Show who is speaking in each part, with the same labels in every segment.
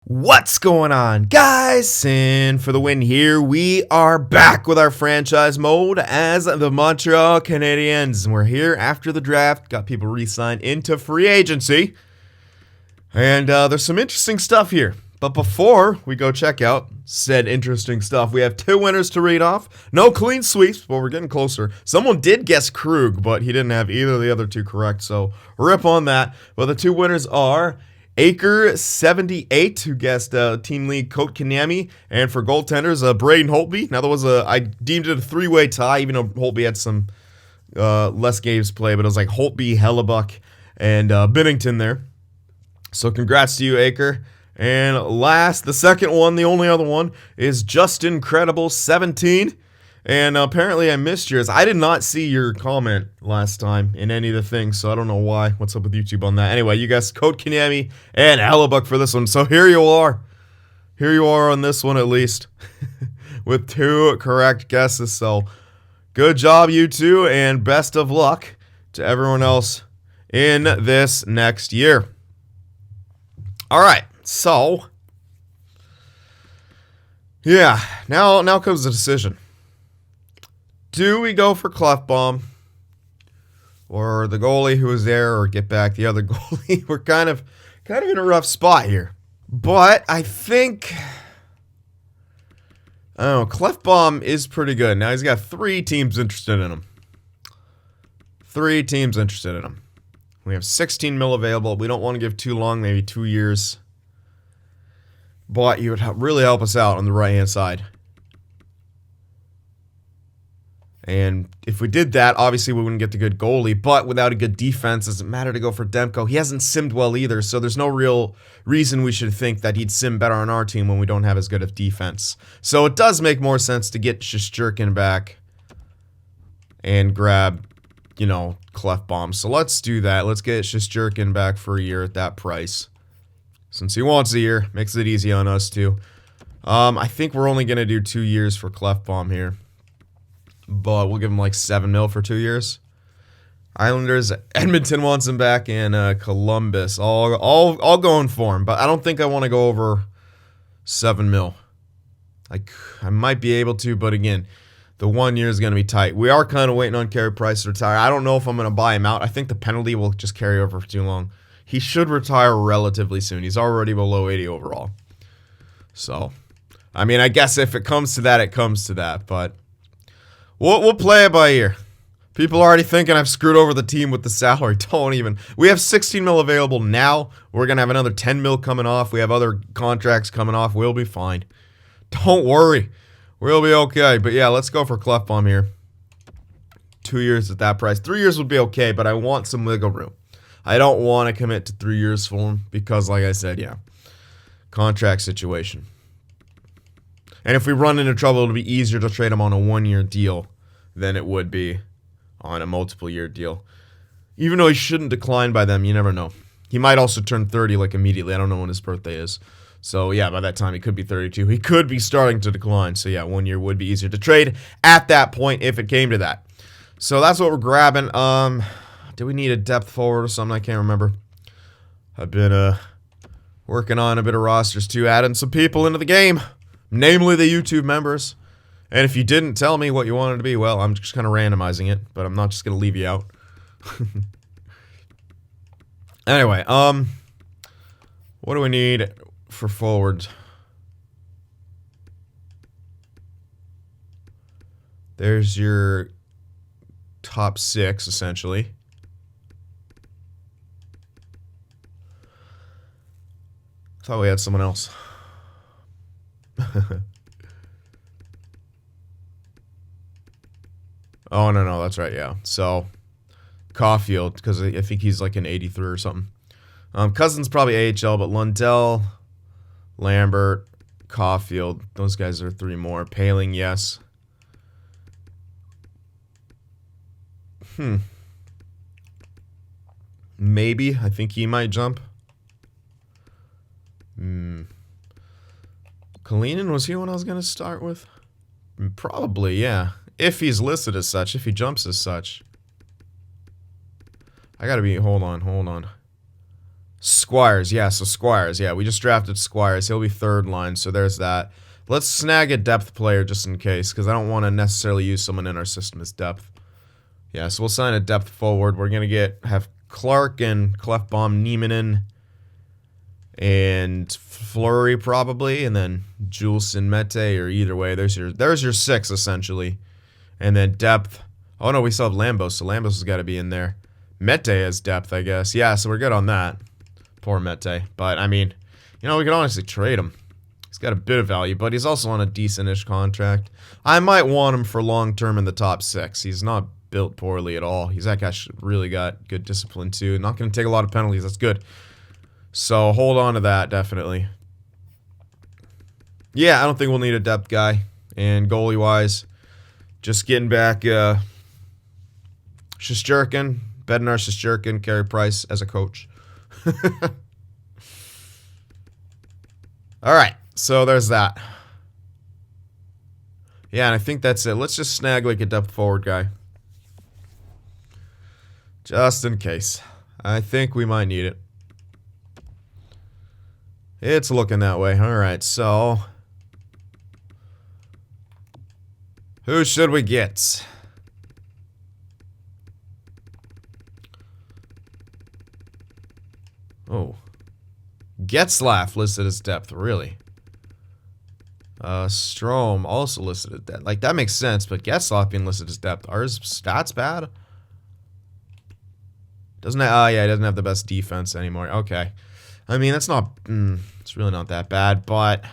Speaker 1: What's going on, guys? Cyn for the win here. We are back with our franchise mode as the Montreal Canadiens. And we're here after the draft. Got people re-signed into free agency. And there's some interesting stuff here. But before we go check out said interesting stuff, we have two winners to read off. No clean sweeps, but we're getting closer. Someone did guess Krug, but he didn't have either of the other two correct. So rip on that. But the two winners are Acre78, who guessed Team League Coat Kanyemi, and for goaltenders, Braden Holtby. Now, I deemed it a three-way tie, even though Holtby had some less games played, but it was like Holtby, Hellebuck, and Binnington there. So congrats to you, Acre. And last, the second one, the only other one, is Justin Credible17. And apparently I missed yours. I did not see your comment last time in any of the things, so I don't know why. What's up with YouTube on that? Anyway, you guys, Coat Kanyemi and Hellebuck for this one. So here you are. Here you are on this one at least. With two correct guesses. So good job, you two, and best of luck to everyone else in this next year. All right, so yeah, now comes the decision. Do we go for Clefbaum or the goalie who was there, or get back the other goalie? We're kind of in a rough spot here. But I think, I don't know, Clefbaum is pretty good. Now he's got 3 teams interested in him. 3 teams interested in him. We have 16 mil available. We don't want to give too long, maybe 2 years. But he would really help us out on the right-hand side. And if we did that, obviously we wouldn't get the good goalie, but without a good defense, it doesn't matter to go for Demko. He hasn't simmed well either, so there's no real reason we should think that he'd sim better on our team when we don't have as good of defense. So it does make more sense to get Shesterkin back and grab, Clefbaum. So let's do that. Let's get Shesterkin back for a year at that price. Since he wants a year, makes it easy on us too. I think we're only going to do 2 years for Clefbaum here. But we'll give him like 7 mil for 2 years. Islanders, Edmonton wants him back, and Columbus, all going for him. But I don't think I want to go over 7 mil. I might be able to, but again, the 1 year is going to be tight. We are kind of waiting on Carey Price to retire. I don't know if I'm going to buy him out. I think the penalty will just carry over for too long. He should retire relatively soon. He's already below 80 overall. So, I mean, I guess if it comes to that, it comes to that, but we'll play it by ear. People are already thinking I've screwed over the team with the salary. Don't even. We have 16 mil available now. We're going to have another 10 mil coming off. We have other contracts coming off. We'll be fine. Don't worry. We'll be okay. But yeah, let's go for Clefbaum here. 2 years at that price. 3 years would be okay, but I want some wiggle room. I don't want to commit to 3 years for him because, like I said, yeah, contract situation. And if we run into trouble, it'll be easier to trade him on a 1 year deal than it would be on a multiple year deal. Even though he shouldn't decline by them, you never know. He might also turn 30 like immediately. I don't know when his birthday is. So yeah, by that time he could be 32. He could be starting to decline. So yeah, 1 year would be easier to trade at that point if it came to that. So that's what we're grabbing. Do we need a depth forward or something? I can't remember. I've been working on a bit of rosters too, adding some people into the game. Namely the YouTube members. And if you didn't tell me what you wanted to be, well, I'm just kind of randomizing it, but I'm not just going to leave you out. Anyway, what do we need for forwards? There's your top 6, essentially. I thought we had someone else. Oh, no, that's right, yeah. So, Caulfield, because I think he's like an 83 or something. Cousins probably AHL, but Lundell, Lambert, Caulfield, those guys are 3 more. Paling, yes. Maybe. I think he might jump. Kalinin, was he one I was going to start with? Probably, yeah. If he's listed as such, if he jumps as such. I gotta be, hold on. Squires. Yeah, so Squires. Yeah, we just drafted Squires. He'll be third line, so there's that. Let's snag a depth player just in case, because I don't want to necessarily use someone in our system as depth. Yeah, so we'll sign a depth forward. We're going to have Clark and Clefbaum, Nieminen, and Fleury probably, and then Jules and Mete, or either way. There's your 6, essentially. And then depth. Oh, no, we still have Lambos, so Lambos has got to be in there. Mete has depth, I guess. Yeah, so we're good on that. Poor Mete. But, I mean, we could honestly trade him. He's got a bit of value, but he's also on a decent-ish contract. I might want him for long-term in the top 6. He's not built poorly at all. That guy really got good discipline, too. Not going to take a lot of penalties. That's good. So, hold on to that, definitely. Yeah, I don't think we'll need a depth guy. And goalie-wise, just getting back Shesterkin, Bednar, Shesterkin, Carey Price as a coach. All right. So there's that. Yeah, and I think that's it. Let's just snag like a depth forward guy. Just in case. I think we might need it. It's looking that way. All right, so who should we get? Oh. Getzlaf listed as depth, really? Strome also listed as depth. Like, that makes sense, but Getzlaf being listed as depth. Are his stats bad? Doesn't have, oh, yeah, he doesn't have the best defense anymore. Okay. I mean, that's not, it's really not that bad, but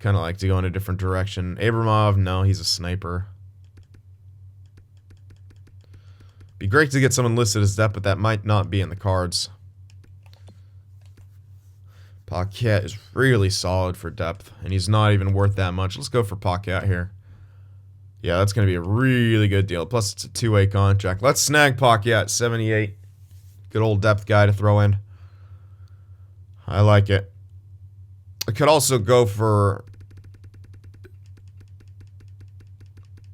Speaker 1: kind of like to go in a different direction. Abramov, no, he's a sniper. Be great to get someone listed as depth, but that might not be in the cards. Paquette is really solid for depth, and he's not even worth that much. Let's go for Paquette here. Yeah, that's going to be a really good deal. Plus, it's a two-way contract. Let's snag Paquette, 78. Good old depth guy to throw in. I like it. I could also go for...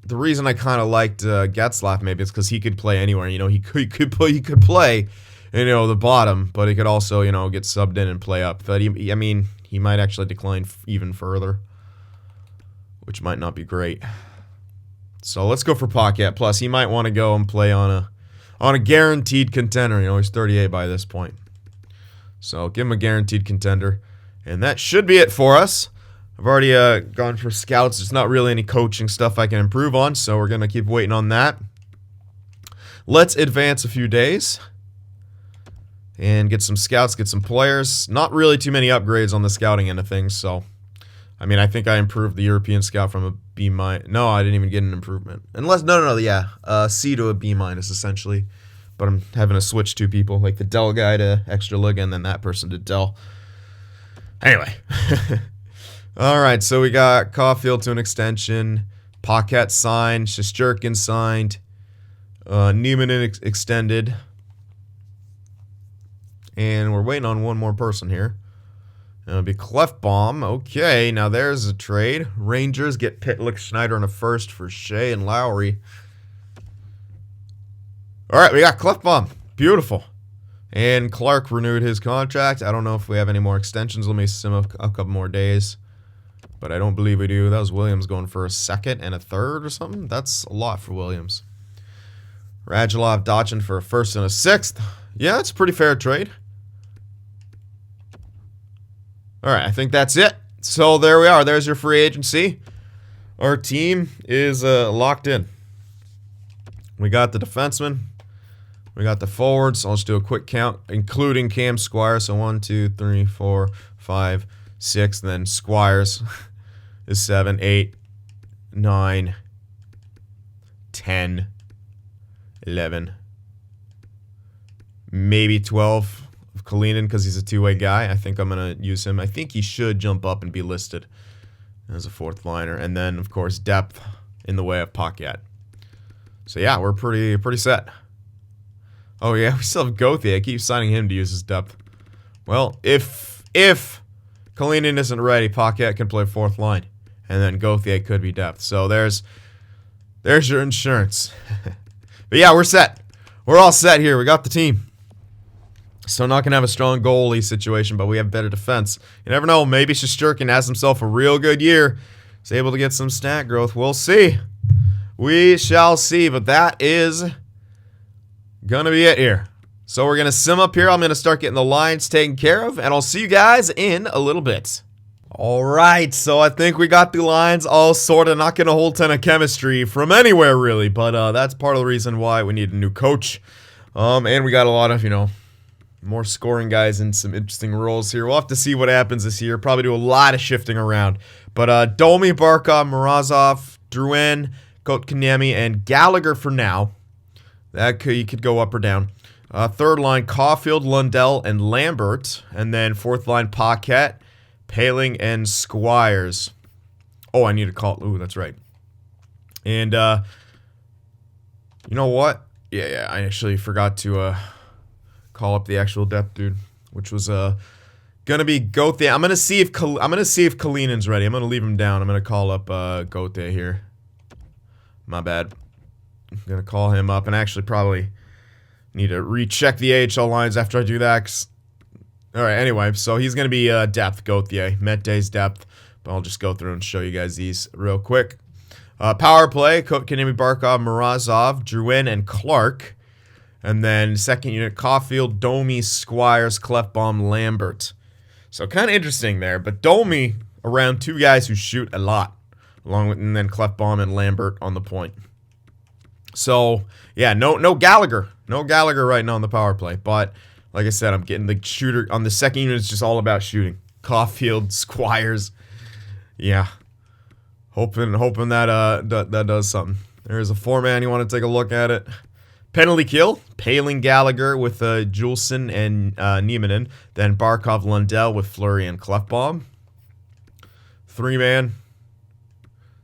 Speaker 1: The reason I kind of liked Getzlaf maybe is because he could play anywhere. He could play, the bottom, but he could also, get subbed in and play up. But he might actually decline even further, which might not be great. So let's go for Paquette. Plus, he might want to go and play on a guaranteed contender. He's 38 by this point. So give him a guaranteed contender, and that should be it for us. I've already gone for scouts. There's not really any coaching stuff I can improve on, so we're going to keep waiting on that. Let's advance a few days and get some scouts, get some players. Not really too many upgrades on the scouting end of things, so... I think I improved the European scout from a B-. No, I didn't even get an improvement. C to a B-, essentially. But I'm having to switch two people, like the Dell guy to Extra Liga, and then that person to Dell. Anyway... Alright, so we got Caulfield to an extension, Paquette signed, Shesterkin signed, Nieminen extended, and we're waiting on one more person here. It'll be Clefbaum. Okay, now there's a trade. Rangers get Pitlick, Schneider, and a first for Shea and Lowry. Alright, we got Clefbaum. Beautiful. And Clark renewed his contract. I don't know if we have any more extensions. Let me sim a couple more days. But I don't believe we do. That was Williams going for a second and a third or something. That's a lot for Williams. Radulov dodging for a first and a sixth. Yeah, it's a pretty fair trade. Alright, I think that's it. So there we are. There's your free agency. Our team is locked in. We got the defenseman. We got the forwards. So let's do a quick count, including Cam Squires. So 1, 2, 3, 4, 5, 6. And then Squires is 7, 8, 9, 10, 11, maybe 12 of Kalinin because he's a two-way guy. I think I'm going to use him. I think he should jump up and be listed as a fourth liner. And then, of course, depth in the way of Paquette. So, yeah, we're pretty set. Oh, yeah, we still have Gauthier. I keep signing him to use his depth. Well, if Kalinin isn't ready, Paquette can play fourth line. And then Gauthier could be depth. So there's your insurance. But yeah, we're set. We're all set here. We got the team. So not going to have a strong goalie situation, but we have better defense. You never know. Maybe Shesterkin has himself a real good year. He's able to get some stat growth. We'll see. We shall see. But that is going to be it here. So we're going to sim up here. I'm going to start getting the lines taken care of. And I'll see you guys in a little bit. Alright, so I think we got the lines all sorted. Not getting a whole ton of chemistry from anywhere, really. But that's part of the reason why we need a new coach. And we got a lot of, more scoring guys in some interesting roles here. We'll have to see what happens this year. Probably do a lot of shifting around. But Domi, Barkov, Morozov, Drouin, Kotkaniemi, and Gallagher for now. You could go up or down. Third line, Caulfield, Lundell, and Lambert. And then fourth line, Paquette, Paling, and Squires. Oh, I need to call. Ooh, that's right. And, you know what? Yeah, I actually forgot to, call up the actual depth dude, which was gonna be Goathe. I'm gonna see if Kalinen's ready. I'm gonna leave him down. I'm gonna call up Goathe here. My bad. I'm gonna call him up, and actually probably need to recheck the AHL lines after I do that. All right. Anyway, so he's gonna be depth Gauthier, Mette's depth. But I'll just go through and show you guys these real quick. Power play: Kotkaniemi, Barkov, Morozov, Drouin, and Clark. And then second unit, Caulfield, Domi, Squires, Clefbaum, Lambert. So kind of interesting there. But Domi around two guys who shoot a lot. And then Clefbaum and Lambert on the point. So, yeah, no Gallagher. No Gallagher right now on the power play. But, like I said, I'm getting the shooter. On the second unit, it's just all about shooting. Caulfield, Squires. Yeah. Hoping that does something. There's a four-man. You want to take a look at it. Penalty kill, Paling, Gallagher with Juleson and Niemanen. Then Barkov, Lundell with Fleury and Clefbaum. Three-man,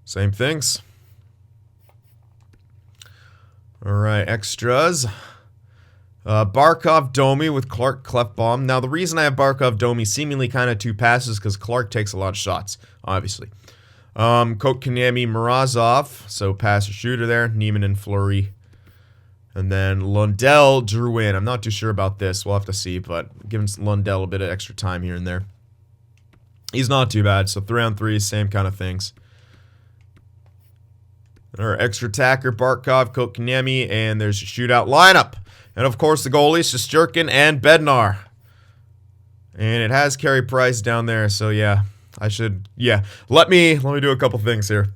Speaker 1: same things. All right, extras. Barkov, Domi with Clark, Clefbaum. Now, the reason I have Barkov, Domi seemingly kind of two passes because Clark takes a lot of shots, obviously. Kotkaniemi, Morozov, so passer shooter there. Niemanen, Fleury. And then Lundell, Drouin. I'm not too sure about this. We'll have to see, but giving Lundell a bit of extra time here and there. He's not too bad. So 3-on-3, same kind of things. Our extra attacker, Barkov, Kotkaniemi, and there's a shootout lineup. And of course, the goalies, Shesterkin and Bednar. And it has Carey Price down there, so yeah. Let me do a couple things here.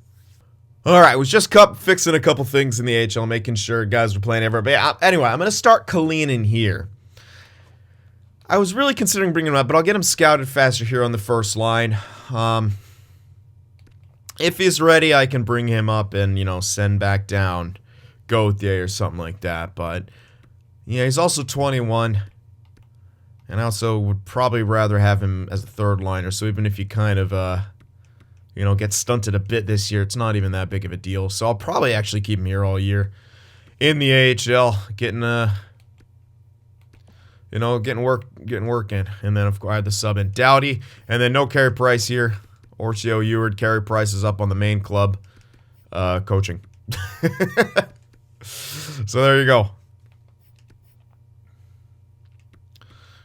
Speaker 1: Alright, was just fixing a couple things in the AHL, making sure guys were playing everywhere. But anyway, I'm going to start Kalinin here. I was really considering bringing him up, but I'll get him scouted faster here on the first line. If he's ready, I can bring him up and, send back down Gauthier or something like that. But, yeah, he's also 21. And I also would probably rather have him as a third liner. So even if you kind of, get stunted a bit this year, it's not even that big of a deal. So I'll probably actually keep him here all year in the AHL, getting work in. And then, of course, I had the sub in Doughty. And then no Carey Price here. Orcio Eward, Carey Price is up on the main club coaching. So there you go.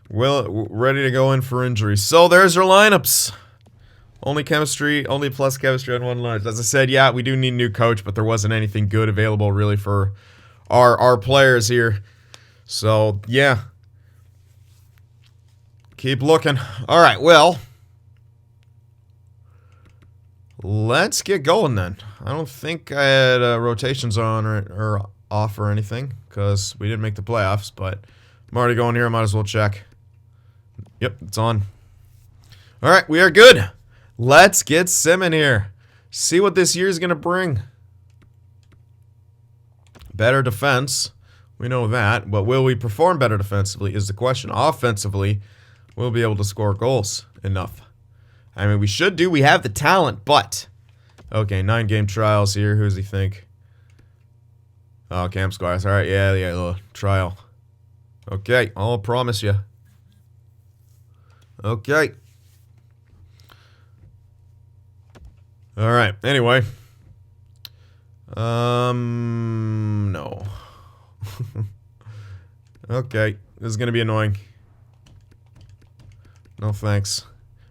Speaker 1: Well, ready to go in for injury. So there's our lineups. Only plus chemistry on one line. As I said, yeah, we do need a new coach, but there wasn't anything good available really for our players here. So, yeah. Keep looking. All right, well, let's get going then. I don't think I had rotations on or off or anything because we didn't make the playoffs, but I'm already going here. I might as well check. Yep, it's on. All right, we are good. Let's get Sim in here. See what this year's going to bring. Better defense. We know that. But will we perform better defensively is the question. Offensively, we'll be able to score goals enough. I mean, we should do. We have the talent, but... Okay, 9-game trials here. Who does he think? Oh, Cam Squires. All right, yeah, little trial. Okay, I'll promise you. Okay. All right. Anyway. No. Okay. This is going to be annoying. No thanks.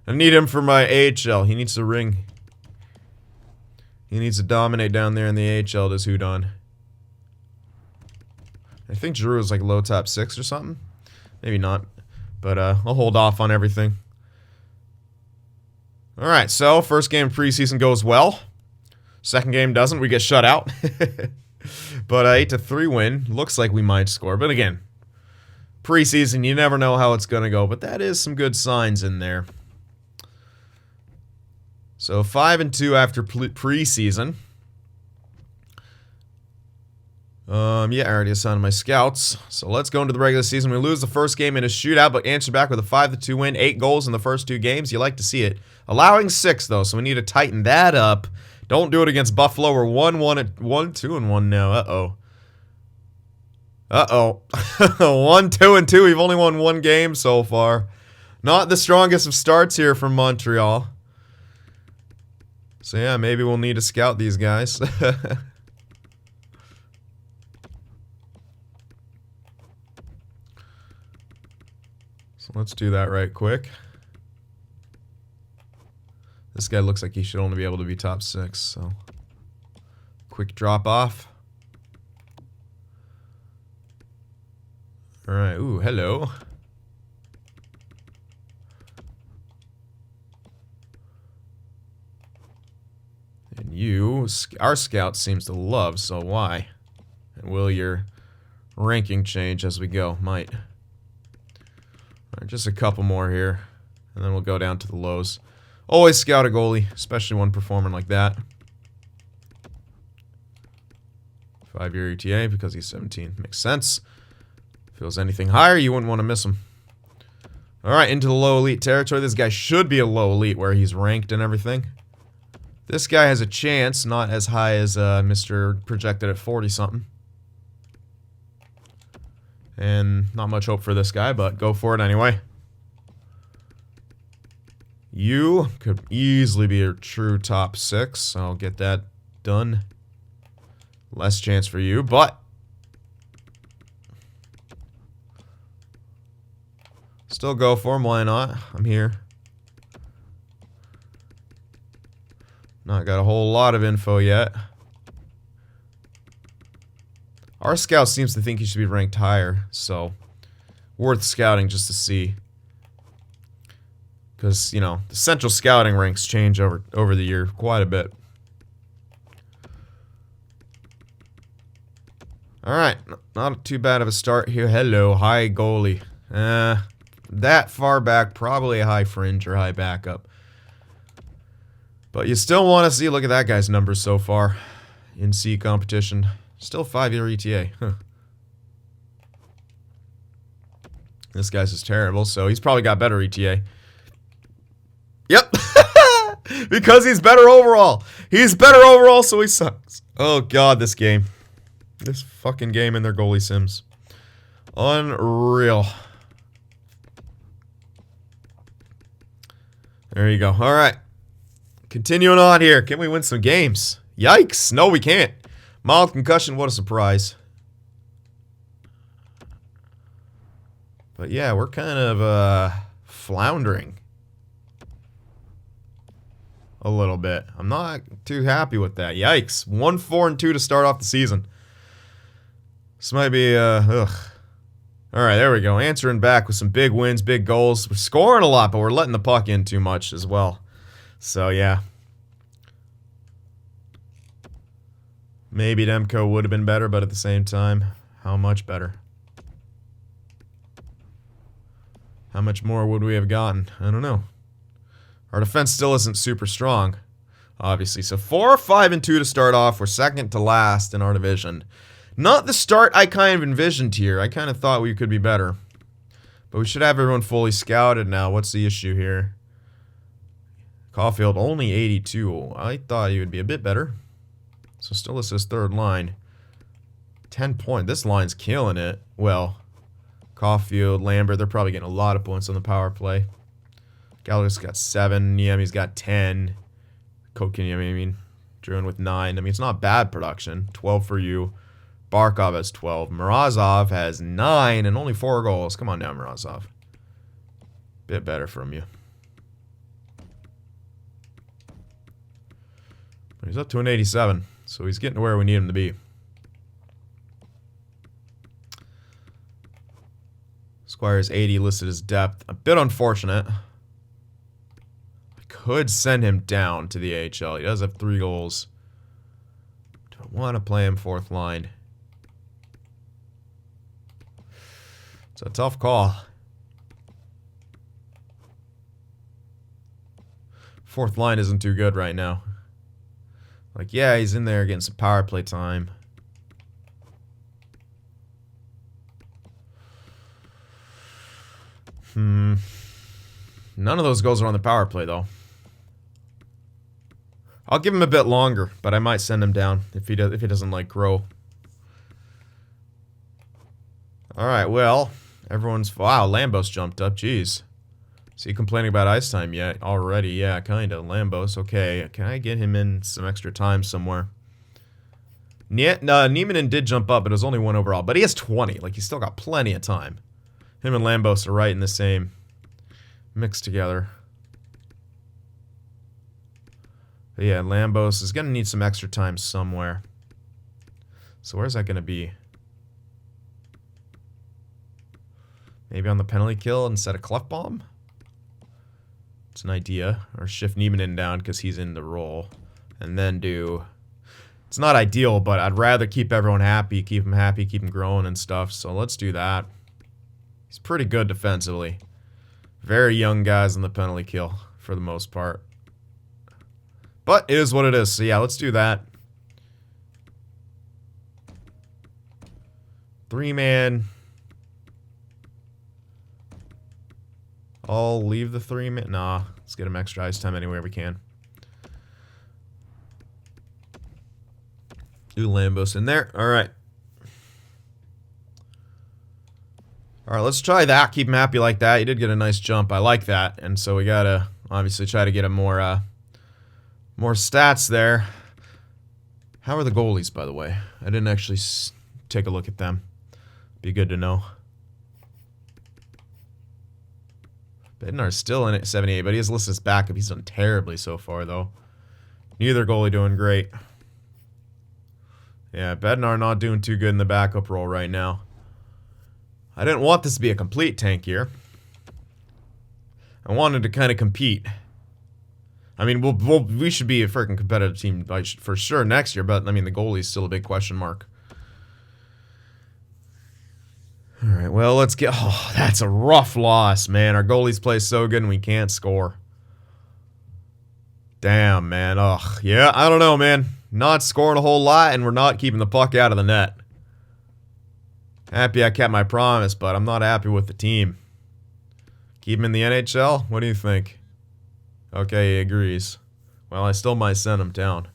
Speaker 1: I need him for my AHL. He needs to ring. He needs to dominate down there in the AHL, does Hudon. I think Giroux is like low top 6 or something. Maybe not. But I'll hold off on everything. Alright, so first game of preseason goes well. Second game doesn't. We get shut out. But 8-3 win. Looks like we might score. But again, preseason, you never know how it's going to go. But that is some good signs in there. So 5-2 after preseason. Yeah, I already assigned my scouts. So let's go into the regular season. We lose the first game in a shootout, but answer back with a 5-2 win. 8 goals in the first 2 games. You like to see it. Allowing 6, though, so we need to tighten that up. Don't do it against Buffalo. We're 1-2-1 now. Uh-oh. Uh-oh. 1-2-2. We've only won 1 game so far. Not the strongest of starts here from Montreal. So yeah, maybe we'll need to scout these guys. So let's do that right quick. This guy looks like he should only be able to be top 6, so quick drop off. Alright, ooh, hello. And you, our scout seems to love, so why? And will your ranking change as we go? Might. Alright, just a couple more here, and then we'll go down to the lows. Always scout a goalie, especially one performing like that. 5-year ETA because he's 17. Makes sense. If it was anything higher, you wouldn't want to miss him. Alright, into the low elite territory. This guy should be a low elite where he's ranked and everything. This guy has a chance, not as high as Mr. projected at 40-something. And not much hope for this guy, but go for it anyway. You could easily be a true top 6, so I'll get that done. Less chance for you, but still go for him, why not? I'm here. Not got a whole lot of info yet. Our scout seems to think he should be ranked higher, so worth scouting just to see. Because, you know, the central scouting ranks change over the year quite a bit. Alright, not too bad of a start here. Hello, high goalie. That far back, probably a high fringe or high backup. But you still want to see, look at that guy's numbers so far in C competition. Still 5-year ETA. Huh. This guy's just terrible, so he's probably got better ETA. Yep. Because he's better overall. He's better overall, so he sucks. Oh, God, this game. This fucking game and their goalie sims. Unreal. There you go. All right. Continuing on here. Can we win some games? Yikes. No, we can't. Mild concussion. What a surprise. But yeah, we're kind of floundering. A little bit. I'm not too happy with that. Yikes. 1-4-2 to start off the season. This might be, ugh. Alright, there we go. Answering back with some big wins, big goals. We're scoring a lot, but we're letting the puck in too much as well. So, yeah. Maybe Demko would have been better, but at the same time, how much better? How much more would we have gotten? I don't know. Our defense still isn't super strong, obviously. So 4-5-2 to start off. We're second to last in our division. Not the start I kind of envisioned here. I kind of thought we could be better. But we should have everyone fully scouted now. What's the issue here? Caulfield only 82. I thought he would be a bit better. So still is his third line. 10 point. This line's killing it. Well, Caulfield, Lambert, they're probably getting a lot of points on the power play. Gallagher's got 7. Niemi's got 10. Kotkaniemi, I mean, Druin with 9. I mean, it's not bad production. 12 for you. Barkov has 12. Morozov has 9 and only 4 goals. Come on now, Morozov. Bit better from you. But he's up to an 87, so he's getting to where we need him to be. Squire's 80 listed as depth. A bit unfortunate. I could send him down to the AHL. He does have 3 goals. Do I want to play him 4th line? It's a tough call. 4th line isn't too good right now. Like, yeah, he's in there getting some power play time. None of those goals are on the power play, though. I'll give him a bit longer, but I might send him down if he doesn't like grow. All right, well, everyone's wow. Lambos jumped up. Jeez, is he complaining about ice time yet? Already, yeah, kind of. Lambos, okay. Can I get him in some extra time somewhere? Niemanen did jump up, but it was only 1 overall. But he has 20. Like, he's still got plenty of time. Him and Lambos are right in the same mix together. But yeah, Lambos is going to need some extra time somewhere. So where's that going to be? Maybe on the penalty kill instead of Clefbaum? It's an idea. Or shift Niemanen down because he's in the role. And then do... It's not ideal, but I'd rather keep everyone happy, keep them growing and stuff. So let's do that. He's pretty good defensively. Very young guys on the penalty kill for the most part. But it is what it is. So yeah, let's do that. 3-man. I'll leave the 3-man. Nah, let's get him extra ice time anywhere we can. Do Lambos in there. All right. All right, let's try that. Keep him happy like that. He did get a nice jump. I like that. And so we got to obviously try to get him more stats there. How are the goalies, by the way? I didn't actually take a look at them. Be good to know. Bednar's still in at 78, but he has listed as backup. He's done terribly so far, though. Neither goalie doing great. Yeah, Bednar not doing too good in the backup role right now. I didn't want this to be a complete tank here. I wanted to kind of compete. I mean, we should be a freaking competitive team for sure next year, but I mean, the goalie's still a big question mark. All right, well, let's get... Oh, that's a rough loss, man. Our goalies play so good and we can't score. Damn, man. Ugh. Yeah, I don't know, man. Not scoring a whole lot, and we're not keeping the puck out of the net. Happy I kept my promise, but I'm not happy with the team. Keep him in the NHL? What do you think? Okay, he agrees. Well, I still might send him down.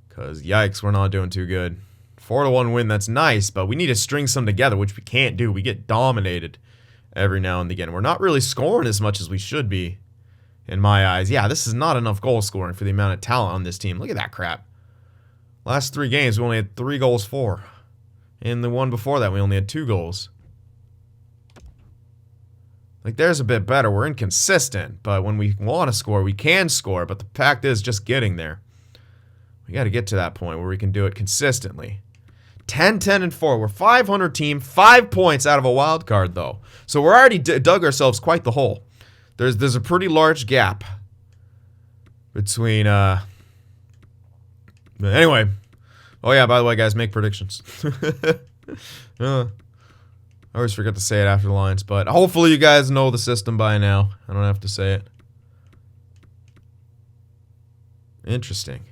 Speaker 1: Because, yikes, we're not doing too good. 4-1 win, that's nice, but we need to string some together, which we can't do. We get dominated every now and again. We're not really scoring as much as we should be, in my eyes. Yeah, this is not enough goal scoring for the amount of talent on this team. Look at that crap. Last 3 games, we only had 3 goals for. In the one before that, we only had 2 goals. Like, there's a bit better. We're inconsistent, but when we want to score, we can score. But the fact is just getting there. We got to get to that point where we can do it consistently. 10-10-4. We're 500 team, 5 points out of a wild card, though. So we're already dug ourselves quite the hole. There's a pretty large gap between... Anyway. Oh, yeah, by the way, guys, make predictions. I always forget to say it after the lines, but hopefully you guys know the system by now. I don't have to say it. Interesting.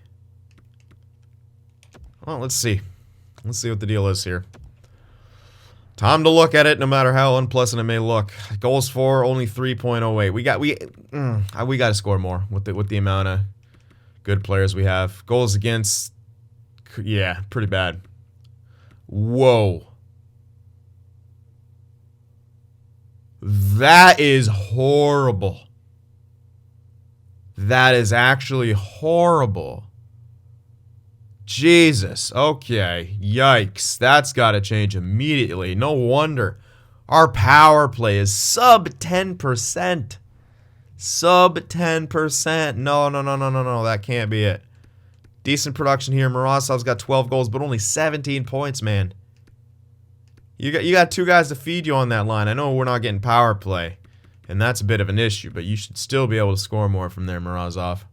Speaker 1: Well, let's see. Let's see what the deal is here. Time to look at it, no matter how unpleasant it may look. Goals for only 3.08. We got to score more with the amount of good players we have. Goals against, yeah, pretty bad. Whoa. That is horrible. That is actually horrible. Jesus. Okay. Yikes. That's got to change immediately. No wonder. Our power play is sub 10%. Sub 10%. No, no, no, no, no, no. That can't be it. Decent production here. Morozov's got 12 goals, but only 17 points, man. You got two guys to feed you on that line. I know we're not getting power play, and that's a bit of an issue, but you should still be able to score more from there, Morozov.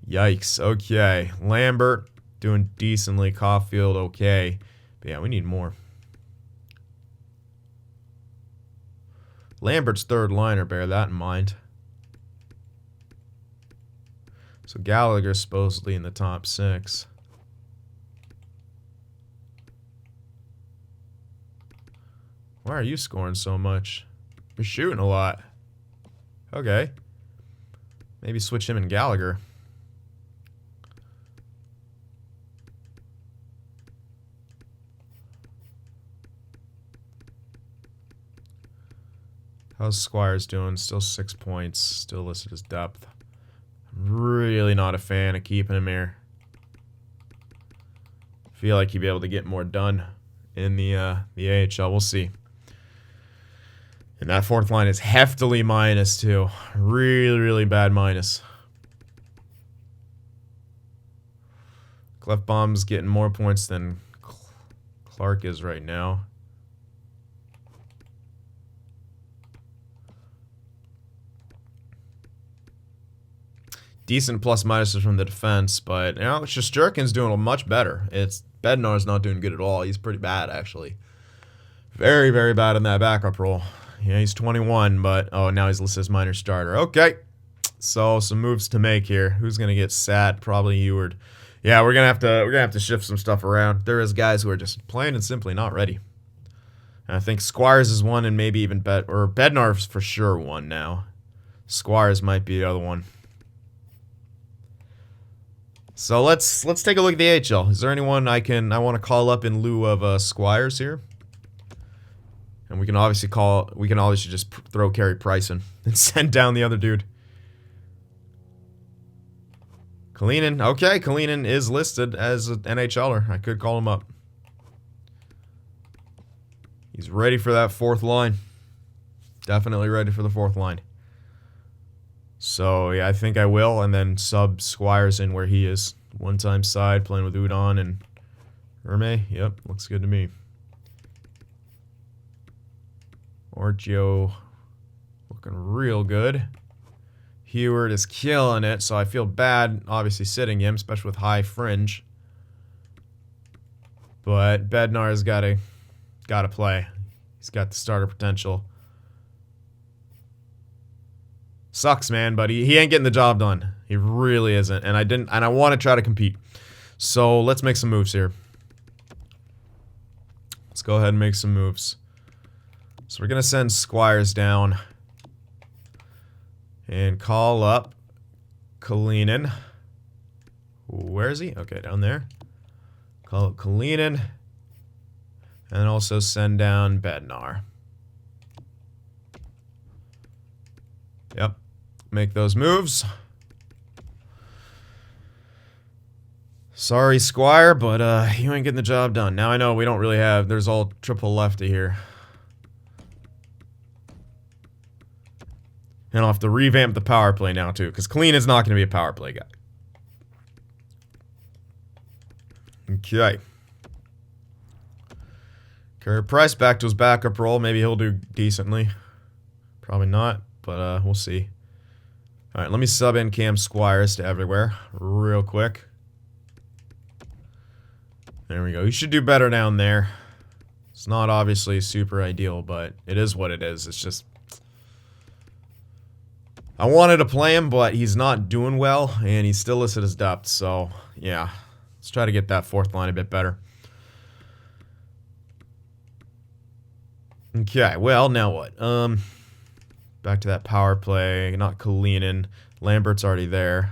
Speaker 1: Yikes. Okay. Lambert doing decently. Caulfield, okay. But yeah, we need more. Lambert's third liner, bear that in mind. So Gallagher's supposedly in the top 6. Why are you scoring so much? You're shooting a lot. Okay. Maybe switch him and Gallagher. How's Squires doing? Still 6 points. Still listed as depth. Really not a fan of keeping him here. Feel like he'd be able to get more done in the AHL. We'll see. And that fourth line is heftily minus too. Really, really bad minus. Clefbaum's getting more points than Clark is right now. Decent plus minuses from the defense, but you know, Shesterkin's doing much better. It's Bednar's not doing good at all. He's pretty bad, actually. Very, very bad in that backup role. Yeah, he's 21, but oh, now he's listed as minor starter. Okay, so some moves to make here. Who's gonna get sat? Probably Eward. Yeah, we're gonna have to shift some stuff around. There is guys who are just plain and simply not ready. And I think Squires is one, and maybe even Bednar's for sure one now. Squires might be the other one. So let's take a look at the AHL. Is there anyone I want to call up in lieu of Squires here? And we can obviously just throw Carey Price in and send down the other dude. Kalinin. Okay, Kalinin is listed as an NHLer. I could call him up. He's ready for that fourth line. Definitely ready for the fourth line. So, yeah, I think I will, and then sub Squires in where he is. One-time side, playing with Udon and Erme. Yep, looks good to me. Orgio looking real good. Heward is killing it, so I feel bad, obviously, sitting him, especially with high fringe. But Bednar's gotta play. He's got the starter potential. Sucks, man, but he ain't getting the job done. He really isn't, and I want to try to compete. So let's make some moves here. Let's go ahead and make some moves. So we're gonna send Squires down and call up Kalinin. Where is he? Okay, down there. Call up Kalinin, and also send down Bednar. Yep. Make those moves. Sorry, Squire, but you ain't getting the job done. Now I know we don't really have... There's all triple lefty here. And I'll have to revamp the power play now, too, because Clean is not going to be a power play guy. Okay. Carey Price back to his backup role. Maybe he'll do decently. Probably not, but we'll see. Alright, let me sub in Cam Squires to everywhere real quick. There we go. You should do better down there. It's not obviously super ideal, but it is what it is. It's just... I wanted to play him, but he's not doing well, and he's still listed as depth, so yeah. Let's try to get that fourth line a bit better. Okay, well, now what? Back to that power play. Not Kalinin. Lambert's already there.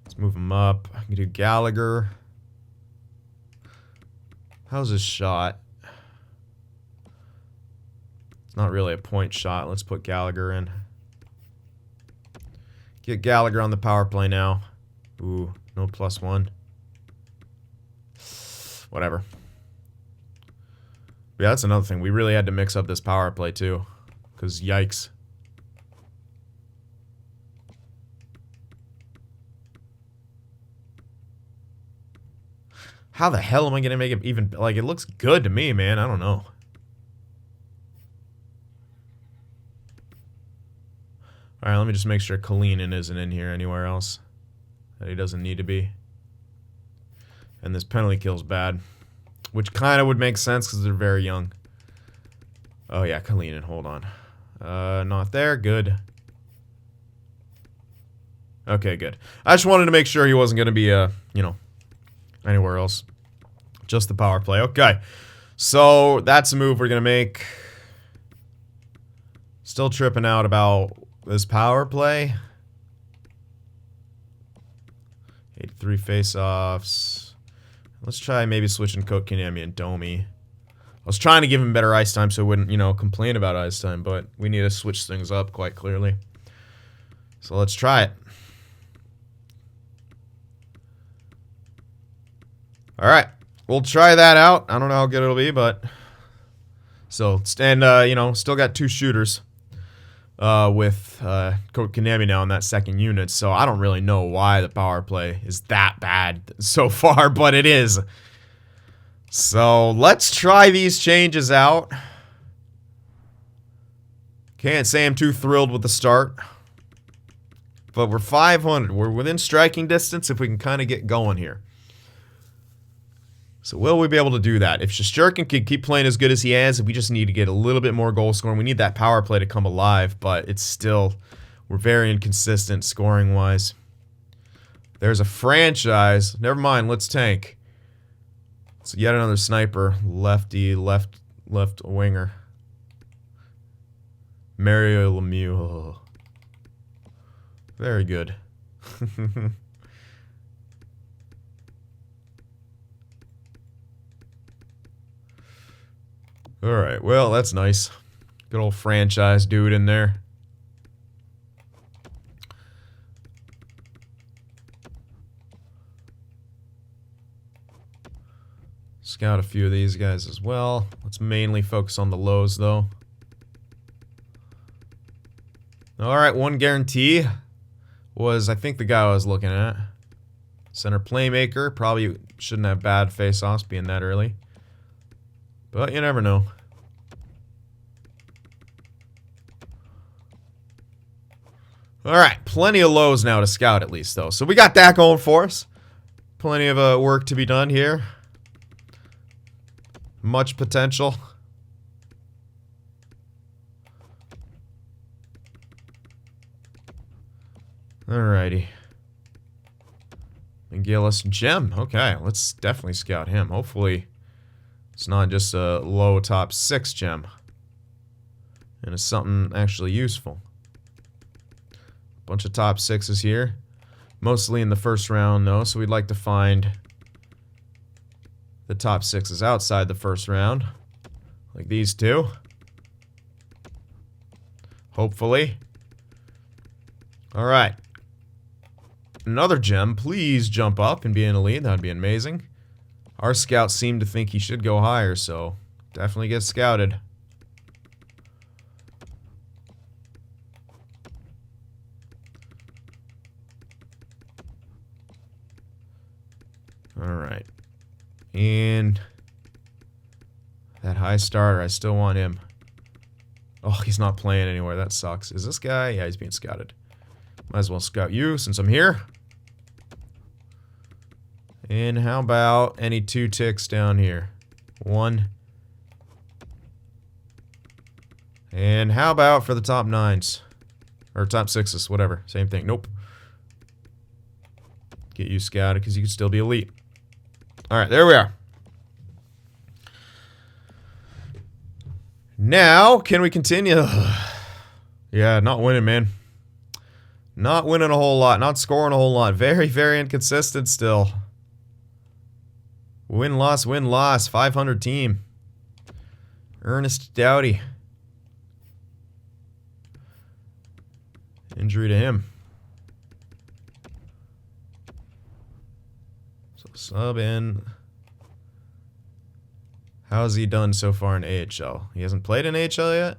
Speaker 1: Let's move him up. I can do Gallagher. How's his shot? It's not really a point shot. Let's put Gallagher in. Get Gallagher on the power play now. Ooh, no +1. whatever. Yeah, that's another thing. We really had to mix up this power play, too. Because, yikes. How the hell am I going to make it even... Like, it looks good to me, man. I don't know. Alright, let me just make sure Kalinin isn't in here anywhere else. That he doesn't need to be. And this penalty kill's bad. Which kind of would make sense because they're very young. Oh, yeah, Kalinin. Hold on. Not there. Good. Okay, good. I just wanted to make sure he wasn't going to be, you know, anywhere else. Just the power play. Okay. So, that's a move we're going to make. Still tripping out about this power play. 83 face-offs. Let's try maybe switching Kotkaniemi and Domi. I was trying to give him better ice time so he wouldn't, you know, complain about ice time, but we need to switch things up quite clearly. So let's try it. Alright. We'll try that out. I don't know how good it'll be, but... So, and, you know, still got 2 shooters. With Kotkaniemi now in that second unit, so I don't really know why the power play is that bad so far, but it is. So let's try these changes out. Can't say I'm too thrilled with the start, but we're 500. We're within striking distance if we can kind of get going here. So will we be able to do that? If Shesterkin can keep playing as good as he has, we just need to get a little bit more goal scoring. We need that power play to come alive, but it's still, we're very inconsistent scoring-wise. There's a franchise. Never mind, let's tank. So yet another sniper. Lefty, left winger. Mario Lemieux. Oh. Very good. Alright, well, that's nice. Good old franchise dude in there. Scout a few of these guys as well. Let's mainly focus on the lows, though. Alright, one guarantee was, I think, the guy I was looking at. Center playmaker. Probably shouldn't have bad face-offs being that early. But you never know. Alright, plenty of lows now to scout at least, though. So we got that going for us. Plenty of work to be done here. Much potential. Alrighty. McGillis, Gem. Okay, let's definitely scout him. Hopefully it's not just a low top 6 gem. And it's something actually useful. Bunch of top 6s here. Mostly in the first round, though, so we'd like to find the top 6s outside the first round. Like these two. Hopefully. Alright. Another gem. Please jump up and be an elite. That would be amazing. Our scouts seem to think he should go higher, so definitely get scouted. Alright. And that high starter, I still want him. Oh, he's not playing anywhere. That sucks. Is this guy? Yeah, he's being scouted. Might as well scout you since I'm here. And how about any 2 ticks down here? 1. And how about for the top 9s? Or top 6s, whatever. Same thing. Nope. Get you scouted because you can still be elite. Alright, there we are. Now, can we continue? Yeah, not winning, man. Not winning a whole lot. Not scoring a whole lot. Very, very inconsistent still. Win-loss, win-loss. 500 team. Ernest Doughty. Injury to him. So sub in. How's he done so far in AHL? He hasn't played in AHL yet?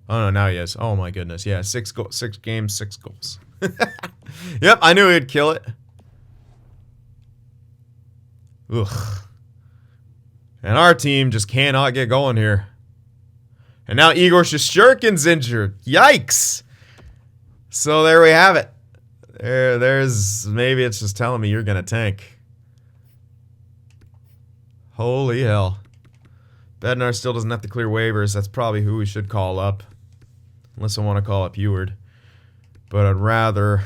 Speaker 1: Oh, no, now he is. Oh, my goodness. Yeah, 6 games, 6 goals. Yep, I knew he'd kill it. Ugh. And our team just cannot get going here. And now Igor Shesterkin's injured. Yikes! So there we have it. There's maybe it's just telling me you're gonna tank. Holy hell. Bednar still doesn't have to clear waivers. That's probably who we should call up. Unless I want to call up Eward. But I'd rather...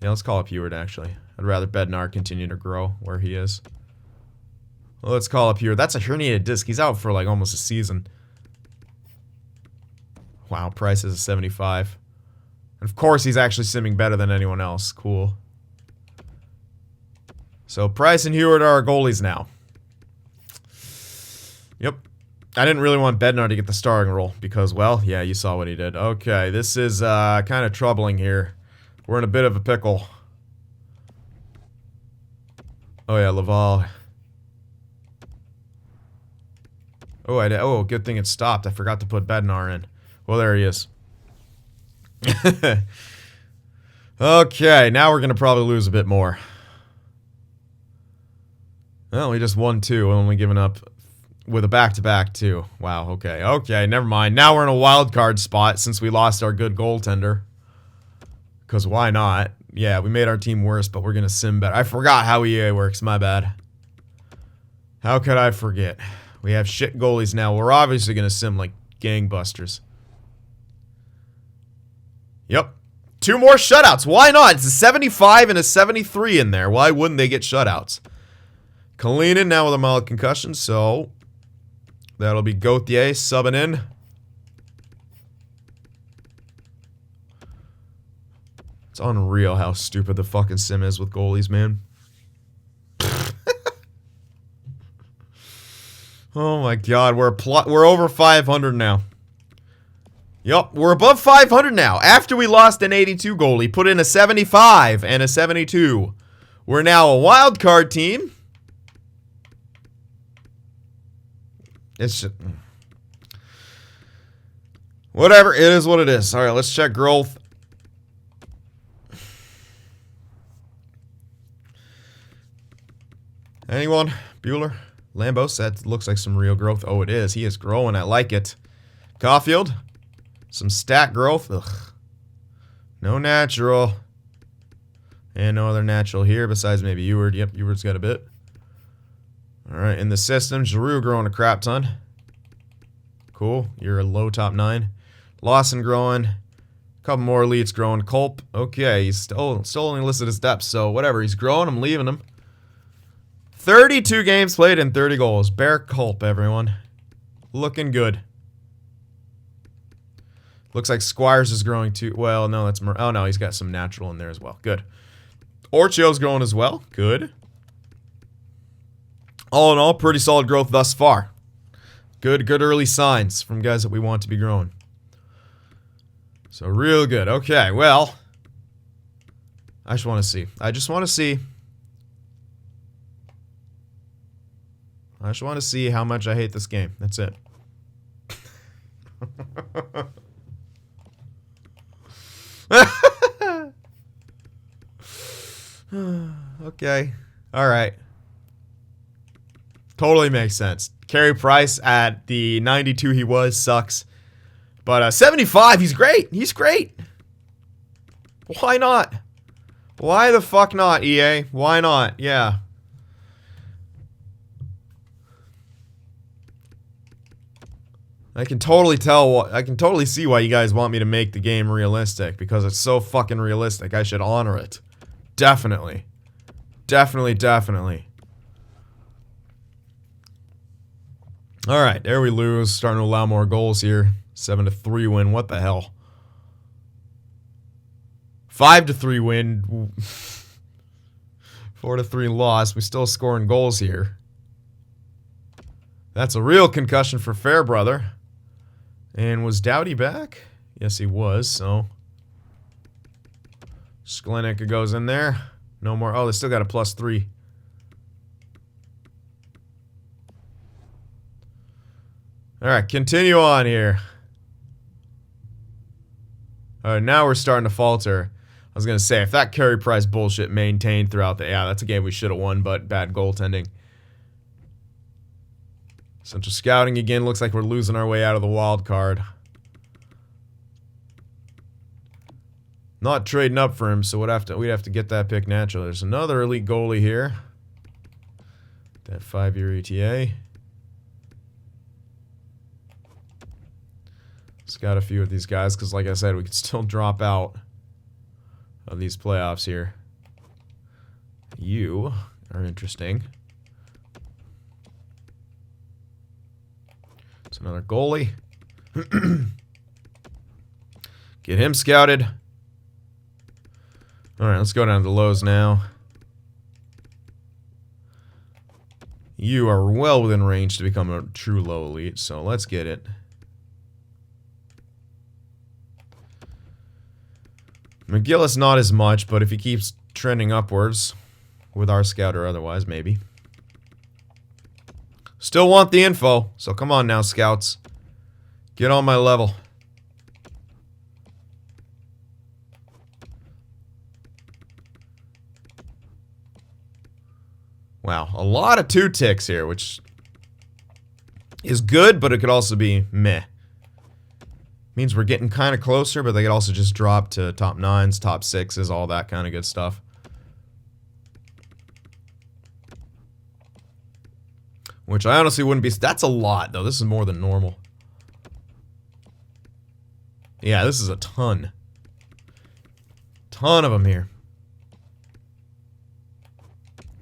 Speaker 1: Yeah, let's call up Eward, actually. I'd rather Bednar continue to grow where he is. Well, let's call up Eward. That's a herniated disc. He's out for, like, almost a season. Wow, Price is a 75. And, of course, he's actually simming better than anyone else. Cool. So, Price and Eward are our goalies now. Yep. I didn't really want Bednar to get the starting role because, well, yeah, you saw what he did. Okay, this is kind of troubling here. We're in a bit of a pickle. Oh, yeah, Laval. Oh, good thing it stopped. I forgot to put Bednar in. Well, there he is. Okay, now we're going to probably lose a bit more. Well, we just won 2, only giving up with a back-to-back, too. Wow, okay. Okay, never mind. Now we're in a wild card spot since we lost our good goaltender. Because why not? Yeah, we made our team worse, but we're going to sim better. I forgot how EA works, my bad. How could I forget? We have shit goalies now. We're obviously going to sim like gangbusters. Yep. 2 more shutouts. Why not? It's a 75 and a 73 in there. Why wouldn't they get shutouts? Kalinin now with a mild concussion, so that'll be Gauthier subbing in. It's unreal how stupid the fucking sim is with goalies, man. Oh my god, we're over 500 now. Yup, we're above 500 now. After we lost an 82 goalie, put in a 75 and a 72. We're now a wild card team. It's just... whatever, it is what it is. Alright, let's check growth. Anyone? Bueller? Lambos? That looks like some real growth. Oh, it is. He is growing. I like it. Caulfield? Some stat growth. Ugh. No natural. And no other natural here besides maybe Eward. Yep, Eward's got a bit. Alright, in the system, Giroux growing a crap ton. Cool. You're a low top 9. Lawson growing. A couple more elites growing. Culp. Okay, he's still only listed as depth, so whatever. He's growing. I'm leaving him. 32 games played and 30 goals. Bear Culp, everyone. Looking good. Looks like Squires is growing too. Well, no, that's... oh, no, he's got some natural in there as well. Good. Orchio's growing as well. Good. All in all, pretty solid growth thus far. Good early signs from guys that we want to be growing. So, real good. Okay, well... I just want to see. I just want to see how much I hate this game. That's it. Okay. Alright. Totally makes sense. Carey Price at the 92 he was sucks. But 75, he's great. He's great. Why not? Why the fuck not, EA? Why not? Yeah. I can totally see why you guys want me to make the game realistic, because it's so fucking realistic. I should honor it. Definitely. Definitely. Alright, there we lose. Starting to allow more goals here. 7-3 win. What the hell? 5-3 win. 4-3 loss. We still scoring goals here. That's a real concussion for Fairbrother. And was Doughty back? Yes, he was, so... Sklenik goes in there. No more. Oh, they still got a +3. Alright, continue on here. Alright, now we're starting to falter. I was going to say, if that Carey Price bullshit maintained throughout the... Yeah, that's a game we should have won, but bad goaltending. Central scouting again. Looks like we're losing our way out of the wild card. Not trading up for him, so we'd have to get that pick naturally. There's another elite goalie here. That 5-year ETA. Scout a few of these guys, because like I said, we could still drop out of these playoffs here. You are interesting. It's another goalie. Get him scouted. Alright, let's go down to the lows now. You are well within range to become a true low elite, so let's get it. McGillis not as much, but if he keeps trending upwards, with our scout or otherwise, maybe. Still want the info, so come on now, scouts. Get on my level. Wow, a lot of 2 ticks here, which is good, but it could also be meh. Means we're getting kind of closer, but they could also just drop to top 9s, top 6s, all that kind of good stuff. Which I honestly wouldn't be... That's a lot, though. This is more than normal. Yeah, this is a ton. Ton of them here.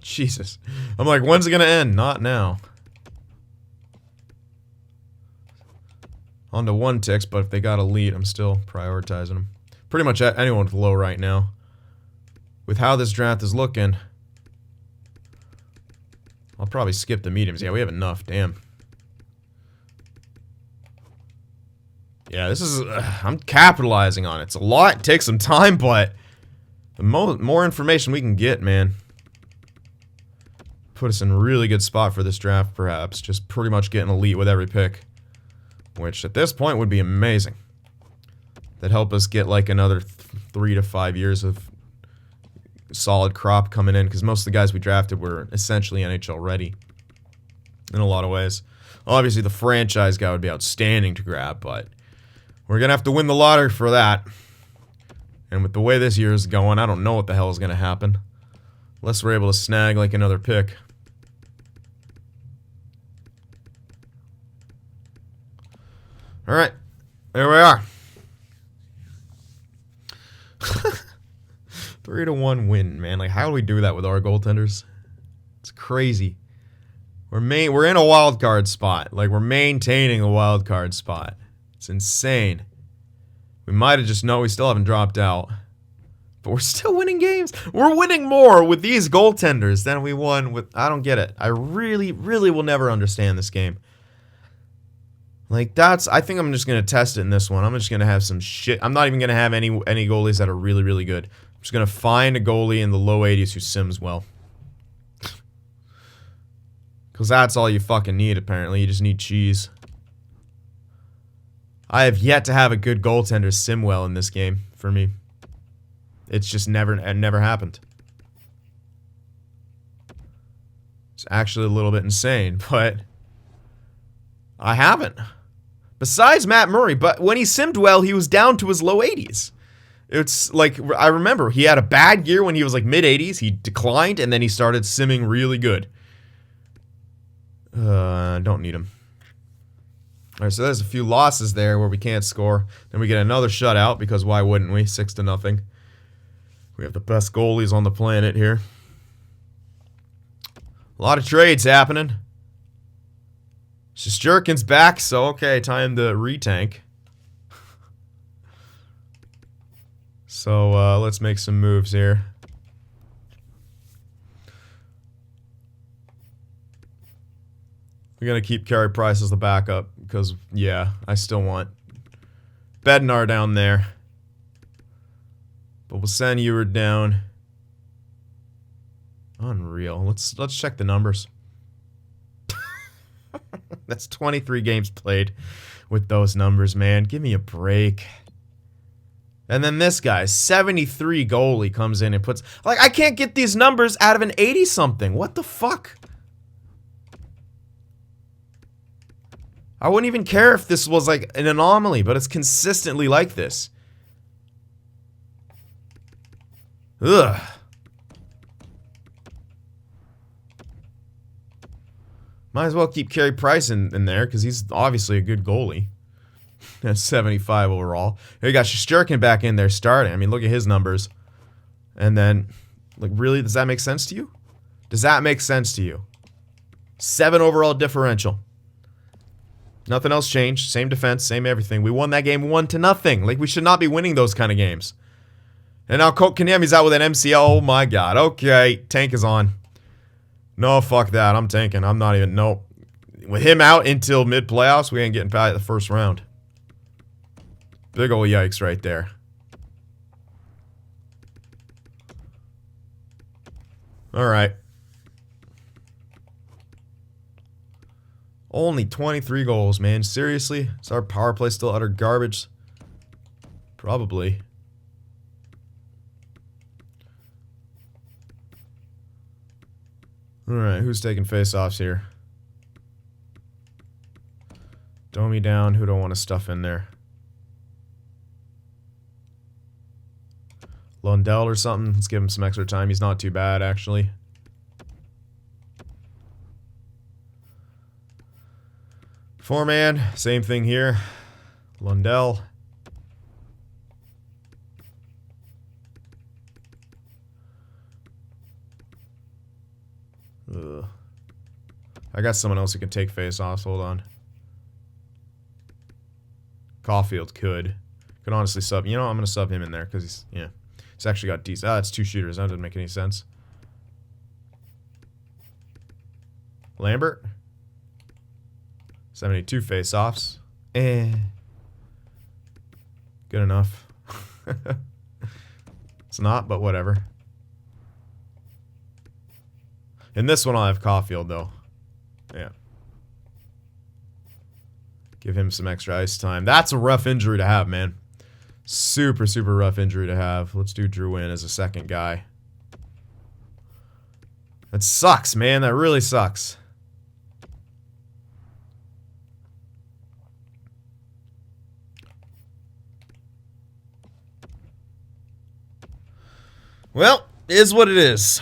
Speaker 1: Jesus. I'm like, when's it gonna end? Not now. On to 1 ticks, but if they got elite, I'm still prioritizing them. Pretty much anyone with low right now. With how this draft is looking, I'll probably skip the mediums. Yeah, we have enough. Damn. Yeah, this is... I'm capitalizing on it. It's a lot. It takes some time, but the more information we can get, man, put us in a really good spot for this draft, perhaps. Just pretty much getting elite with every pick. Which, at this point, would be amazing. That'd help us get, like, another 3 to 5 years of solid crop coming in. Because most of the guys we drafted were essentially NHL ready. In a lot of ways. Obviously, the franchise guy would be outstanding to grab, but we're going to have to win the lottery for that. And with the way this year is going, I don't know what the hell is going to happen. Unless we're able to snag, like, another pick. Alright, there we are. 3-1 win, man. Like, how do we do that with our goaltenders? It's crazy. We're in a wild card spot. Like, we're maintaining a wild card spot. It's insane. We might have just we still haven't dropped out. But we're still winning games. We're winning more with these goaltenders than we won with... I don't get it. I really, really will never understand this game. Like, I think I'm just going to test it in this one. I'm just going to have some shit. I'm not even going to have any goalies that are really, really good. I'm just going to find a goalie in the low 80s who sims well. Because that's all you fucking need, apparently. You just need cheese. I have yet to have a good goaltender sim well in this game, for me. It's just never happened. It's actually a little bit insane, but I haven't. Besides Matt Murray, but when he simmed well, he was down to his low 80s. It's like, I remember, he had a bad year when he was like mid-80s, he declined, and then he started simming really good. Don't need him. Alright, so there's a few losses there where we can't score. Then we get another shutout, because why wouldn't we? 6-0. We have the best goalies on the planet here. A lot of trades happening. Shesterkin's back, so okay, time to retank. So, let's make some moves here. We're gonna keep Carey Price as the backup, because, yeah, I still want Bednar down there. But we'll send you down. Unreal. Let's check the numbers. That's 23 games played with those numbers, man. Give me a break. And then this guy, 73 goalie, comes in and puts... Like, I can't get these numbers out of an 80-something. What the fuck? I wouldn't even care if this was, like, an anomaly, but it's consistently like this. Ugh. Might as well keep Carey Price in there, because he's obviously a good goalie. That's 75 overall. You got Shesterkin back in there starting. I mean, look at his numbers. And then, like, really, does that make sense to you? Does that make sense to you? 7 overall differential. Nothing else changed. Same defense, same everything. We won that game 1-0. Like, we should not be winning those kind of games. And now Kotkaniemi's out with an MCL. Oh, my God. Okay, tank is on. No, fuck that. I'm tanking. I'm not even... Nope. With him out until mid-playoffs, we ain't getting past the first round. Big ol' yikes right there. Alright. Only 23 goals, man. Seriously? Is our power play still utter garbage? Probably. Alright, who's taking face-offs here? Domi down. Who do I want to stuff in there? Lundell or something. Let's give him some extra time. He's not too bad, actually. Four-man. Same thing here. Lundell. Ugh. I got someone else who can take face-offs. Hold on. Caulfield could honestly sub. You know, I'm gonna sub him in there because he's he's actually got decent. It's 2 shooters. That doesn't make any sense. Lambert. 72 face-offs. Good enough. It's not, but whatever. In this one, I'll have Caulfield, though. Yeah. Give him some extra ice time. That's a rough injury to have, man. Super, super rough injury to have. Let's do Drouin as a second guy. That sucks, man. That really sucks. Well, it is what it is.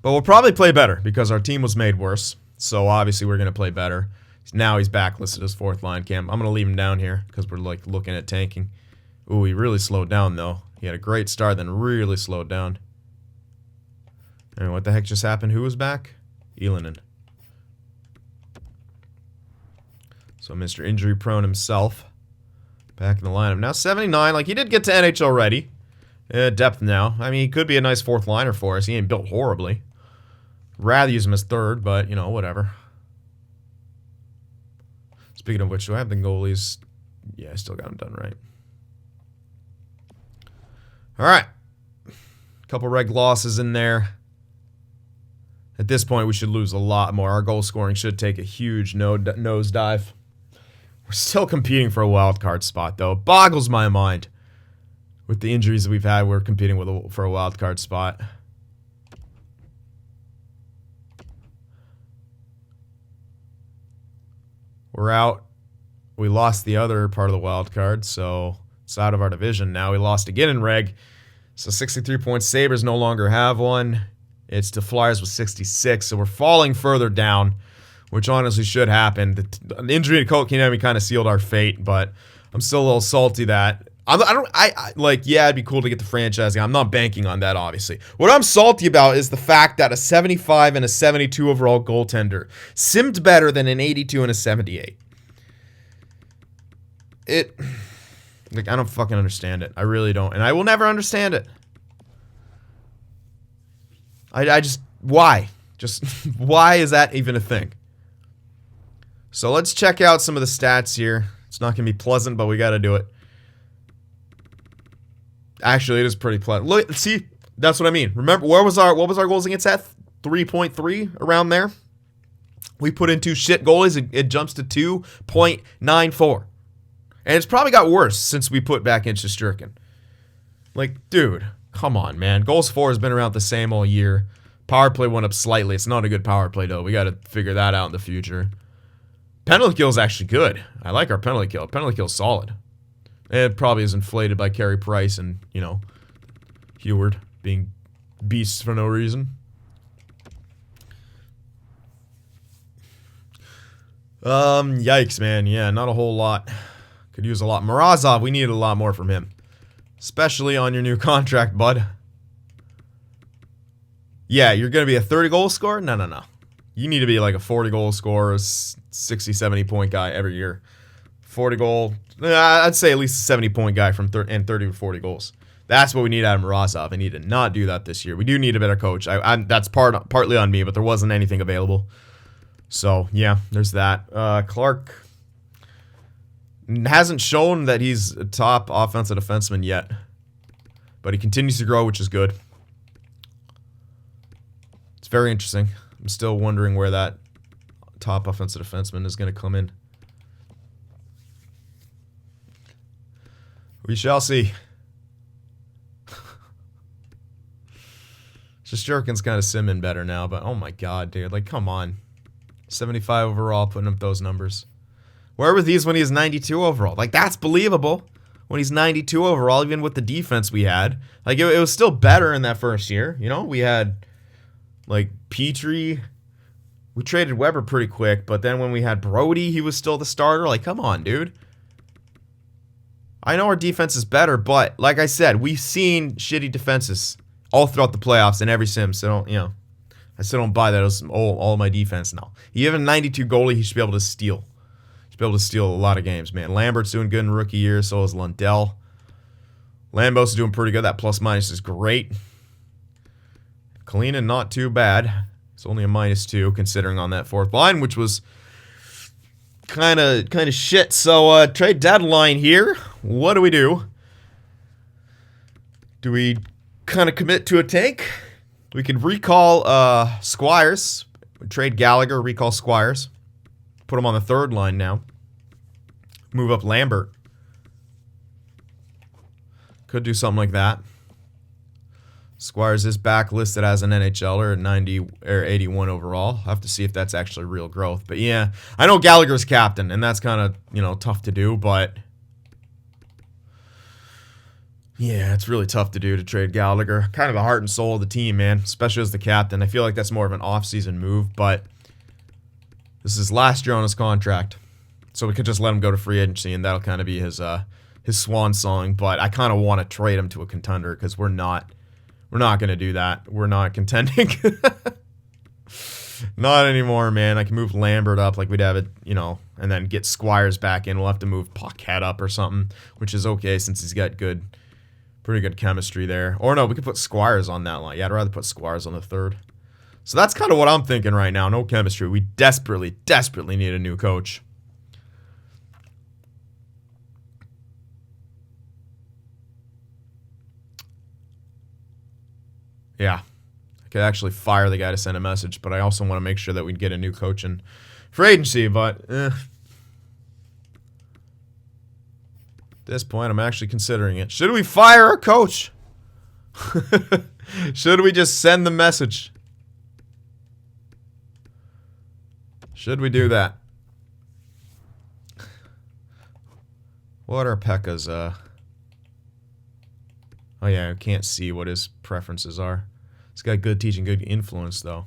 Speaker 1: But we'll probably play better because our team was made worse. So obviously we're going to play better. Now he's backlisted as 4th line cam. I'm going to leave him down here because we're like looking at tanking. Ooh, he really slowed down though. He had a great start, then really slowed down. And what the heck just happened? Who was back? Elinen. So Mr. Injury Prone himself. Back in the lineup. Now 79. Like, he did get to NHL ready. Depth now. I mean, he could be a nice 4th liner for us. He ain't built horribly. Rather use him as 3rd, but, you know, whatever. Speaking of which, do I have the goalies? Yeah, I still got them done right. Alright. Couple reg losses in there. At this point, we should lose a lot more. Our goal scoring should take a huge nosedive. We're still competing for a wild card spot, though. It boggles my mind. With the injuries that we've had, we're competing for a wild card spot. We're out. We lost the other part of the wild card, so it's out of our division now. We lost again in reg. So 63-point Sabres no longer have one. It's the Flyers with 66, so we're falling further down, which honestly should happen. The injury to Kotkaniemi kind of sealed our fate, but I'm still a little salty that yeah, it'd be cool to get the franchise. I'm not banking on that, obviously. What I'm salty about is the fact that a 75 and a 72 overall goaltender simmed better than an 82 and a 78. Like, I don't fucking understand it. I really don't. And I will never understand it. I just, why? Just, why is that even a thing? So let's check out some of the stats here. It's not going to be pleasant, but we got to do it. Actually, it is pretty pleasant. Look, see, that's what I mean. Remember, what was our goals against at? 3.3, around there. We put in 2 shit goalies, it jumps to 2.94. And it's probably got worse since we put back in Shesterkin. Like, dude, come on, man. Goals for has been around the same all year. Power play went up slightly. It's not a good power play, though. We got to figure that out in the future. Penalty kill is actually good. I like our penalty kill. Penalty kill is solid. It probably is inflated by Carey Price and, you know, Heward being beasts for no reason. Yikes, man. Yeah, not a whole lot. Could use a lot. Morozov, we needed a lot more from him. Especially on your new contract, bud. Yeah, you're going to be a 30-goal scorer? No. You need to be like a 40-goal scorer, 60, 70-point guy every year. 40-goal, I'd say at least a 70-point guy from 30 to 40 goals. That's what we need out of Morozov. I need to not do that this year. We do need a better coach. That's partly on me, but there wasn't anything available. So, yeah, there's that. Clark hasn't shown that he's a top offensive defenseman yet. But he continues to grow, which is good. It's very interesting. I'm still wondering where that top offensive defenseman is going to come in. We shall see. Shesterkin's kind of simming better now, but oh my god, dude. Like, come on. 75 overall, putting up those numbers. Where were these when he was 92 overall? Like, that's believable. When he's 92 overall, even with the defense we had. Like, it was still better in that first year. You know, we had, like, Petrie. We traded Weber pretty quick, but then when we had Brody, he was still the starter. Like, come on, dude. I know our defense is better, but like I said, we've seen shitty defenses all throughout the playoffs in every sim. So, I still don't buy that as all my defense now. You have a 92 goalie, he should be able to steal. He should be able to steal a lot of games, man. Lambert's doing good in rookie year, so is Lundell. Lambos doing pretty good. That plus-minus is great. Kalina, not too bad. It's only a -2, considering on that fourth line, which was kind of shit. So, trade deadline here. What do we do? Do we kind of commit to a tank? We could recall Squires. Trade Gallagher, recall Squires. Put him on the third line now. Move up Lambert. Could do something like that. Squires is back listed as an NHLer at 90 or 81 overall. I'll have to see if that's actually real growth. But yeah, I know Gallagher's captain, and that's kind of, tough to do, but yeah, it's really tough to do to trade Gallagher. Kind of the heart and soul of the team, man, especially as the captain. I feel like that's more of an off-season move, but this is last year on his contract. So we could just let him go to free agency, and that'll kind of be his swan song. But I kind of want to trade him to a contender because we're not going to do that. We're not contending. Not anymore, man. I can move Lambert up like we'd have it, and then get Squires back in. We'll have to move Paquette up or something, which is okay since he's got pretty good chemistry there. Or no, we could put Squires on that line. Yeah, I'd rather put Squires on the third. So that's kind of what I'm thinking right now. No chemistry. We desperately, desperately need a new coach. Yeah. I could actually fire the guy to send a message, but I also want to make sure that we get a new coach in free agency, but at this point, I'm actually considering it. Should we fire our coach? Should we just send the message? Should we do that? What are Pekka's, Oh yeah, I can't see what his preferences are. He's got good teaching, good influence, though.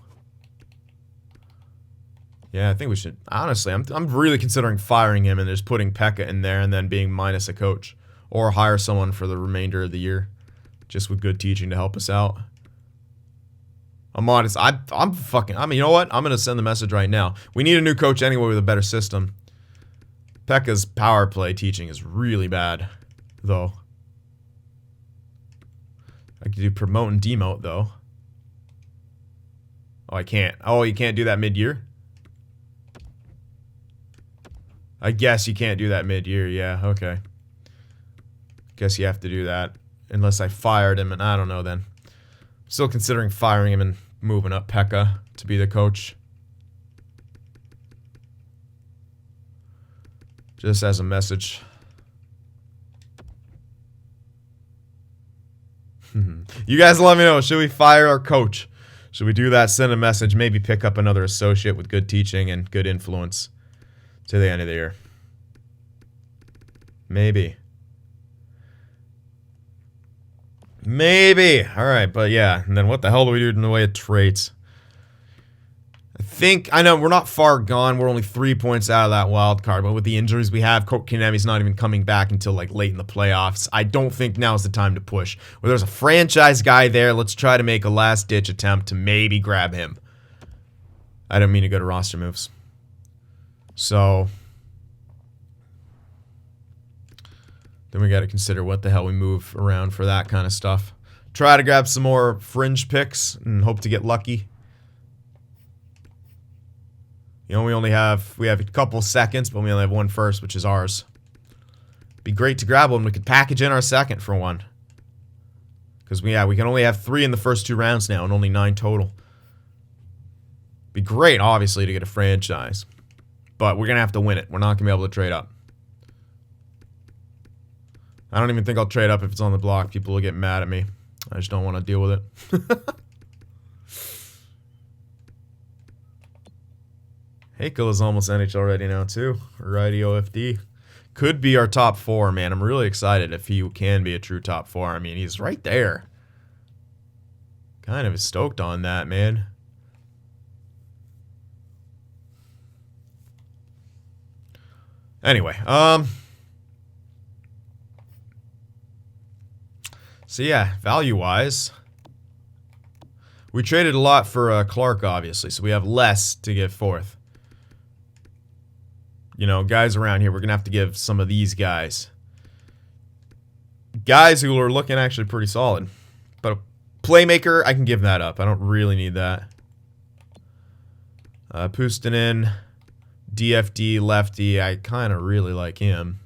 Speaker 1: Yeah, I think we should. Honestly, I'm really considering firing him and just putting Pekka in there and then being minus a coach. Or hire someone for the remainder of the year. Just with good teaching to help us out. I'm honest. You know what? I'm going to send the message right now. We need a new coach anyway with a better system. Pekka's power play teaching is really bad, though. I could do promote and demote, though. Oh, I can't. Oh, you can't do that mid-year? I guess you can't do that mid-year. Yeah, okay. Guess you have to do that. Unless I fired him, and I don't know then. Still considering firing him and moving up Pekka to be the coach. Just as a message. You guys let me know. Should we fire our coach? Should we do that? Send a message. Maybe pick up another associate with good teaching and good influence to the end of the year. Maybe. Maybe. All right, but yeah. And then what the hell do we do in the way of trades? I know we're not far gone. We're only 3 points out of that wild card, but with the injuries we have, Kotkaniemi's not even coming back until like late in the playoffs. I don't think now's the time to push. Well, there's a franchise guy there. Let's try to make a last-ditch attempt to maybe grab him. I don't mean to go to roster moves. So then we got to consider what the hell we move around for that kind of stuff. Try to grab some more fringe picks and hope to get lucky. You know, we have a couple seconds, but we only have one first, which is ours. Be great to grab one. We could package in our second for one. Because we can only have 3 in the first 2 rounds now, and only 9 total. Be great, obviously, to get a franchise. But we're going to have to win it. We're not going to be able to trade up. I don't even think I'll trade up if it's on the block. People will get mad at me. I just don't want to deal with it. Hakel is almost NHL ready now, too. Righty OFD. Could be our top 4, man. I'm really excited if he can be a true top 4. I mean, he's right there. Kind of stoked on that, man. Anyway, so yeah, value-wise, we traded a lot for Clark, obviously, so we have less to give fourth. You know, guys around here, we're going to have to give some of these guys. Guys who are looking actually pretty solid. But a playmaker, I can give that up. I don't really need that. Puustinen, DFD, lefty, I kind of really like him.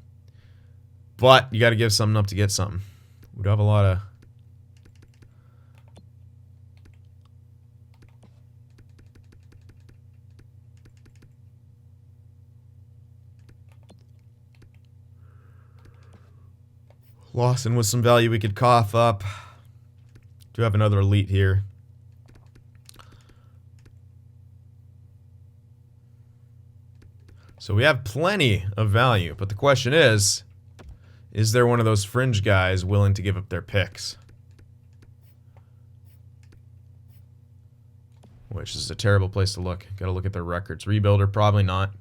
Speaker 1: But you got to give something up to get something. We do have a lot of... Lawson with some value we could cough up. Do have another elite here. So we have plenty of value, but the question is there one of those fringe guys willing to give up their picks? Which is a terrible place to look. Gotta look at their records. Rebuilder, probably not.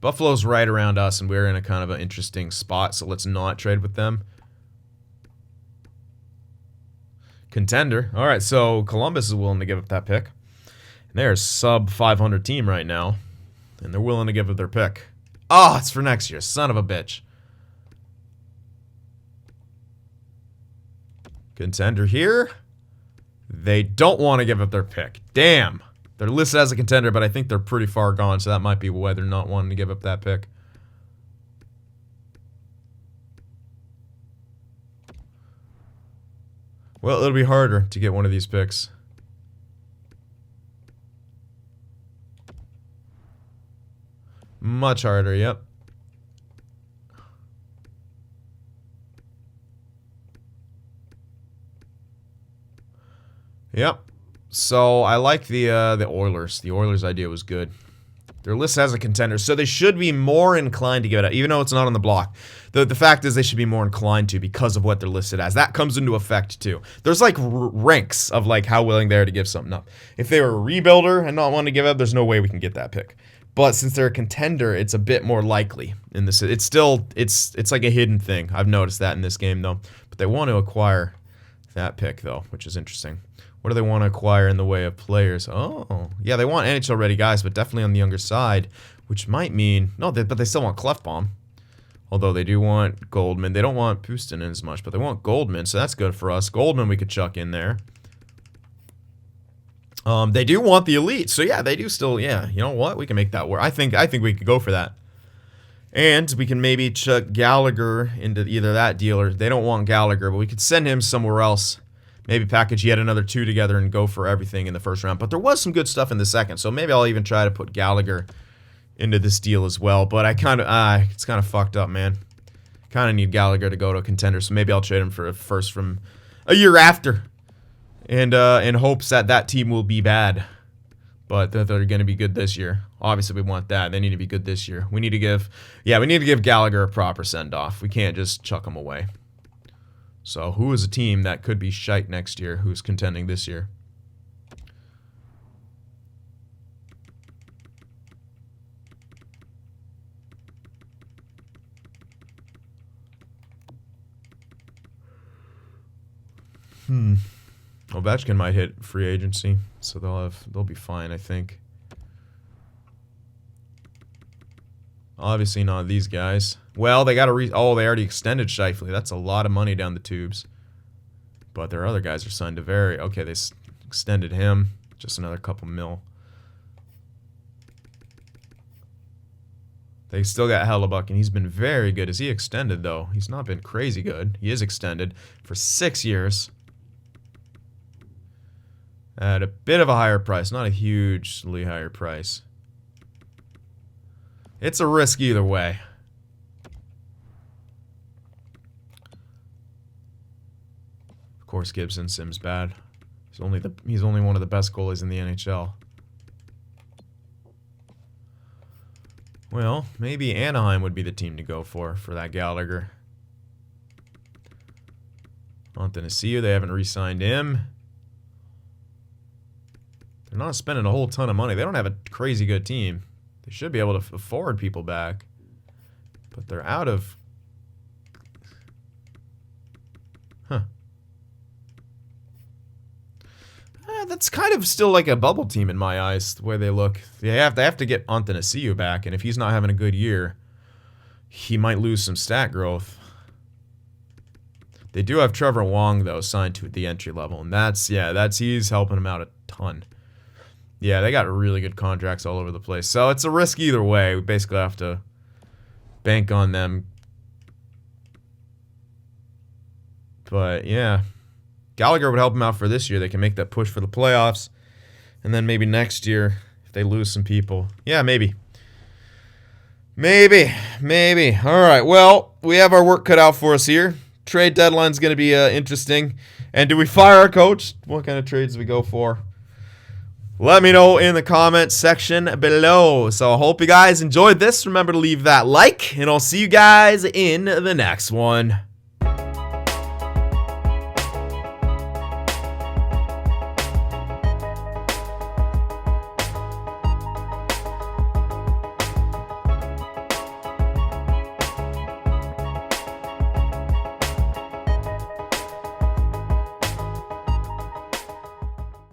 Speaker 1: Buffalo's right around us, and we're in a kind of an interesting spot, so let's not trade with them. Contender. All right, so Columbus is willing to give up that pick. And they're a sub-500 team right now, and they're willing to give up their pick. Oh, it's for next year. Son of a bitch. Contender here. They don't want to give up their pick. Damn. They're listed as a contender, but I think they're pretty far gone, so that might be why they're not wanting to give up that pick. Well, it'll be harder to get one of these picks. Much harder, yep. Yep. So I like the Oilers. The Oilers idea was good. Their list has a contender, so they should be more inclined to give it up, even though it's not on the block. The fact is they should be more inclined to because of what they're listed as. That comes into effect too. There's like ranks of like how willing they are to give something up. If they were a rebuilder and not wanting to give up, there's no way we can get that pick. But since they're a contender, it's a bit more likely in this. It's like a hidden thing. I've noticed that in this game though. But they want to acquire that pick though, which is interesting. What do they want to acquire in the way of players? Oh, yeah, they want NHL-ready guys, but definitely on the younger side, which might mean... No, but they still want Clefbaum. Although they do want Goldman. They don't want Puustinen as much, but they want Goldman, so that's good for us. Goldman we could chuck in there. They do want the elite, so yeah, they do still... Yeah, you know what? We can make that work. I think we could go for that. And we can maybe chuck Gallagher into either that deal, or they don't want Gallagher, but we could send him somewhere else. Maybe package yet another 2 together and go for everything in the first round. But there was some good stuff in the second, so maybe I'll even try to put Gallagher into this deal as well. But I kind of, it's kind of fucked up, man. Kind of need Gallagher to go to a contender, so maybe I'll trade him for a first from a year after, and in hopes that that team will be bad, but that they're going to be good this year. Obviously, we want that. They need to be good this year. We need to give Gallagher a proper send-off. We can't just chuck him away. So, who is a team that could be shite next year who's contending this year? Ovechkin might hit free agency, so they'll be fine, I think. Obviously not these guys. Well, they got to they already extended Scheifele. That's a lot of money down the tubes. But their other guys are signed to very... Okay, they extended him. Just another couple mil. They still got Hellebuck, and he's been very good. Is he extended, though? He's not been crazy good. He is extended for 6 years. At a bit of a higher price. Not a hugely higher price. It's a risk either way. Of course, Gibson Sim's bad. He's only one of the best goalies in the NHL. Well, maybe Anaheim would be the team to go for that Gallagher. Montreal, they haven't re-signed him. They're not spending a whole ton of money. They don't have a crazy good team. They should be able to afford people back. But they're out of... Huh. That's kind of still like a bubble team in my eyes, the way they look. They have to get Montreal back, and if he's not having a good year, he might lose some stat growth. They do have Trevor Wong, though, signed to the entry level, and he's helping him out a ton. Yeah, they got really good contracts all over the place. So it's a risk either way. We basically have to bank on them. But, yeah. Gallagher would help them out for this year. They can make that push for the playoffs. And then maybe next year, if they lose some people. Yeah, maybe. Maybe. All right, well, we have our work cut out for us here. Trade deadline's going to be interesting. And do we fire our coach? What kind of trades do we go for? Let me know in the comments section below. So I hope you guys enjoyed this. Remember to leave that like, and I'll see you guys in the next one.